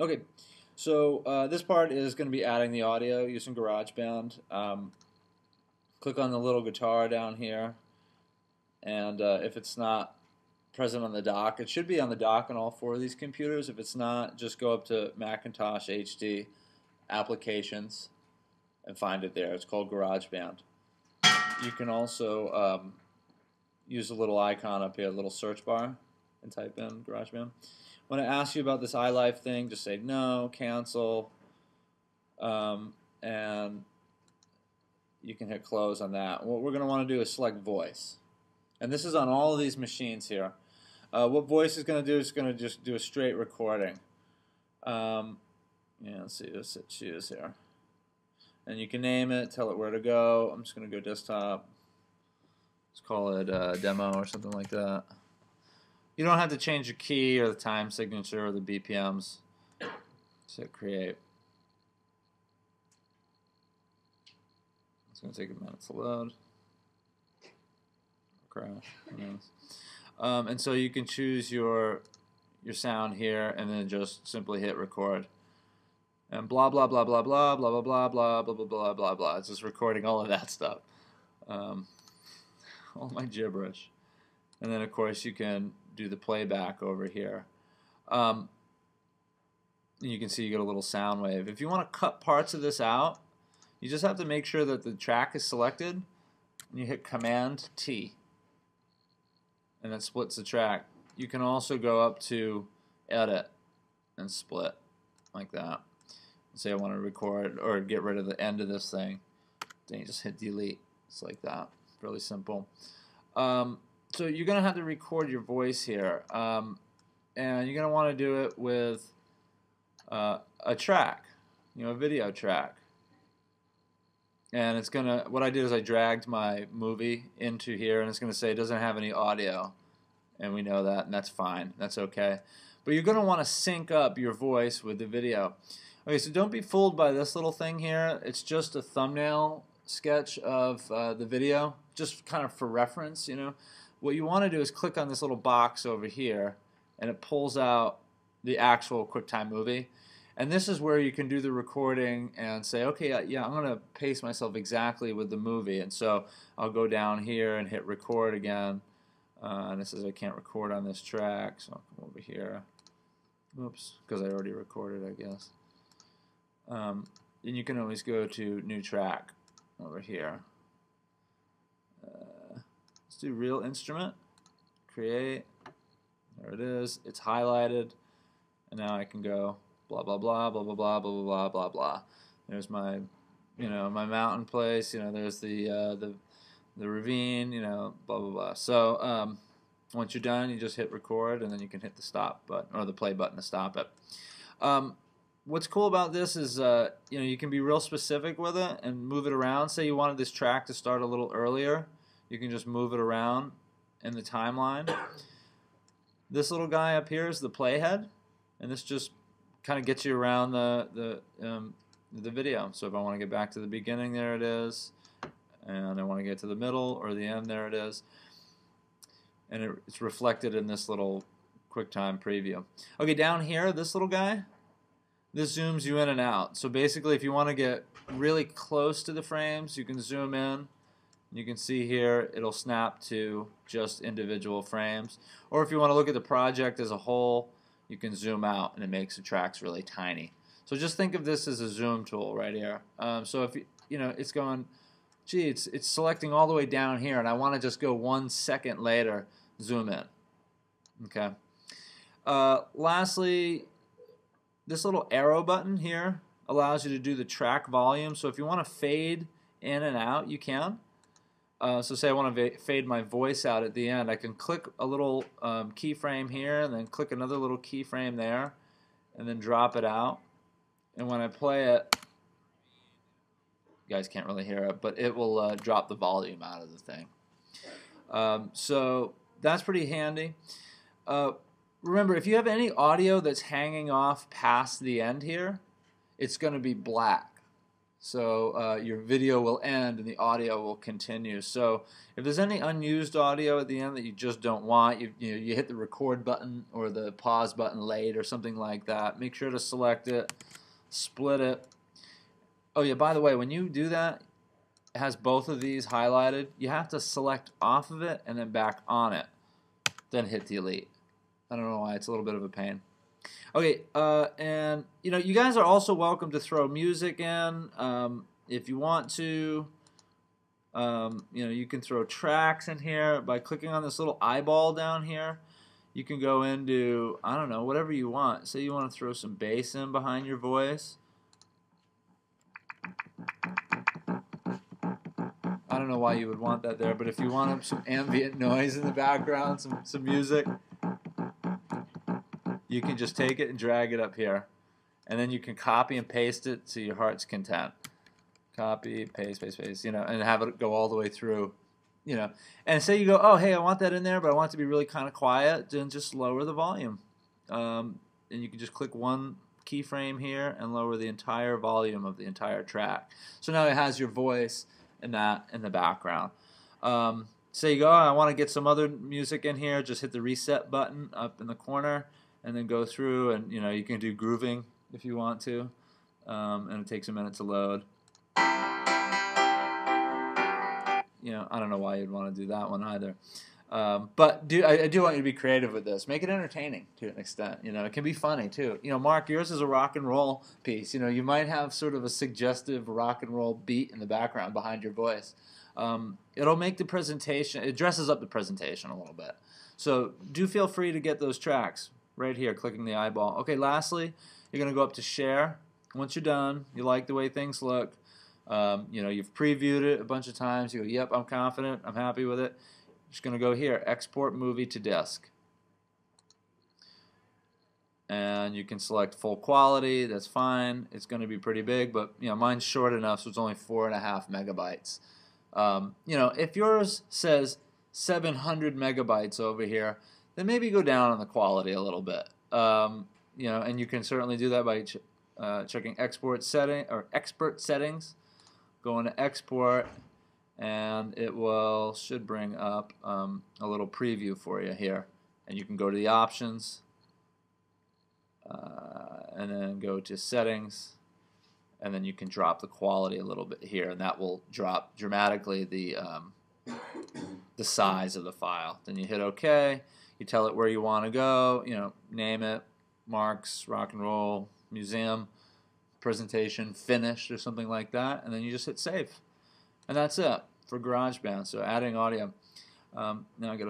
Okay, so this part is going to be adding the audio using GarageBand. Click on the little guitar down here, and if it's not present on the dock, it should be on the dock on all four of these computers. If it's not, just go up to Macintosh HD Applications and find it there. It's called GarageBand. You can also use a little icon up here, a little search bar, and type in GarageBand. When it asks you about this iLife thing, just say no, cancel, and you can hit close on that. What we're going to want to do is select voice. And this is on all of these machines here. What voice is going to do is going to just do a straight recording. Let's see, let's hit choose here. And you can name it, tell it where to go. I'm just going to go desktop. Let's call it demo or something like that. You don't have to change your key or the time signature or the BPMs. Just hit create. It's going to take a minute to load. Crash. And so you can choose your sound here and then just simply hit record. And blah blah blah blah blah blah blah blah blah blah blah blah blah blah. It's just recording all of that stuff. All my gibberish. And then of course you can do the playback over here. You can see you get a little sound wave. If you want to cut parts of this out, you just have to make sure that the track is selected. And you hit Command T. And that splits the track. You can also go up to Edit and split like that. Say I want to record or get rid of the end of this thing. Then you just hit delete. It's like that. Really simple. So you're going to have to record your voice here. And you're going to want to do it with a track, a video track. And it's going to, what I did is I dragged my movie into here, and it's going to say it doesn't have any audio. And we know that, and that's fine. That's okay. But you're going to want to sync up your voice with the video. Okay, so don't be fooled by this little thing here. It's just a thumbnail sketch of the video, just kind of for reference, What you want to do is click on this little box over here, and it pulls out the actual QuickTime movie. And this is where you can do the recording and say, okay, yeah, I'm going to pace myself exactly with the movie. And so I'll go down here and hit record again. And it says I can't record on this track, so I'll come over here. Oops, because I already recorded, I guess. And you can always go to new track over here. Let's do real instrument, create, there it is, it's highlighted, and now I can go blah blah blah blah blah blah blah blah blah blah. There's my, my mountain place, there's the ravine, blah blah blah. So once you're done, you just hit record, and then you can hit the stop button or the play button to stop it. What's cool about this is you can be real specific with it and move it around. Say you wanted this track to start a little earlier, you can just move it around in the timeline. This little guy up here is the playhead, and this just kind of gets you around the video. So if I want to get back to the beginning, there it is, and I want to get to the middle or the end, there it is, and it's reflected in this little QuickTime preview. Okay, down here, this little guy, this zooms you in and out. So basically, if you want to get really close to the frames, you can zoom in. You can see here it'll snap to just individual frames. Or if you want to look at the project as a whole, you can zoom out, and it makes the tracks really tiny. So just think of this as a zoom tool right here. So if it's going, gee, it's selecting all the way down here, and I want to just go 1 second later, zoom in. Okay. Lastly, this little arrow button here allows you to do the track volume. So if you want to fade in and out, you can. So say I want to fade my voice out at the end, I can click a little keyframe here and then click another little keyframe there and then drop it out. And when I play it, you guys can't really hear it, but it will drop the volume out of the thing. So that's pretty handy. Remember, if you have any audio that's hanging off past the end here, it's going to be black. So your video will end and the audio will continue. So if there's any unused audio at the end that you just don't want, you hit the record button or the pause button late or something like that. Make sure to select it, split it. Oh yeah, by the way, when you do that, it has both of these highlighted. You have to select off of it and then back on it, then hit delete. I don't know why, it's a little bit of a pain. Okay, and you guys are also welcome to throw music in if you want to. You can throw tracks in here by clicking on this little eyeball down here. You can go into, I don't know, whatever you want. Say you want to throw some bass in behind your voice. I don't know why you would want that there, but if you want some ambient noise in the background, some music, you can just take it and drag it up here. And then you can copy and paste it to your heart's content. Copy, paste, paste, paste, and have it go all the way through, And say you go, oh, hey, I want that in there, but I want it to be really kind of quiet, then just lower the volume. And you can just click one keyframe here and lower the entire volume of the entire track. So now it has your voice and that in the background. Say you go, oh, I want to get some other music in here, just hit the reset button up in the corner and then go through, and you can do grooving if you want to, and it takes a minute to load. I don't know why you'd want to do that one either. But I do want you to be creative with this. Make it entertaining to an extent. It can be funny too. Mark, yours is a rock and roll piece. You might have sort of a suggestive rock and roll beat in the background behind your voice. It'll make the presentation, it dresses up the presentation a little bit. So do feel free to get those tracks right here, clicking the eyeball. Okay, lastly, you're going to go up to share. Once you're done, you like the way things look, you've previewed it a bunch of times, you go, yep, I'm confident, I'm happy with it. Just going to go here, export movie to disk. And you can select full quality, that's fine. It's going to be pretty big, but mine's short enough, so it's only 4.5 megabytes. If yours says 700 megabytes over here, then maybe go down on the quality a little bit. And you can certainly do that by checking export setting or expert settings. Go into export, and it should bring up a little preview for you here. And you can go to the options, and then go to settings, and then you can drop the quality a little bit here, and that will drop dramatically the size of the file. Then you hit OK. You tell it where you want to go. Name it, Mark's Rock and Roll Museum presentation finished or something like that, and then you just hit save. And that's it for GarageBand. So adding audio. Now I got to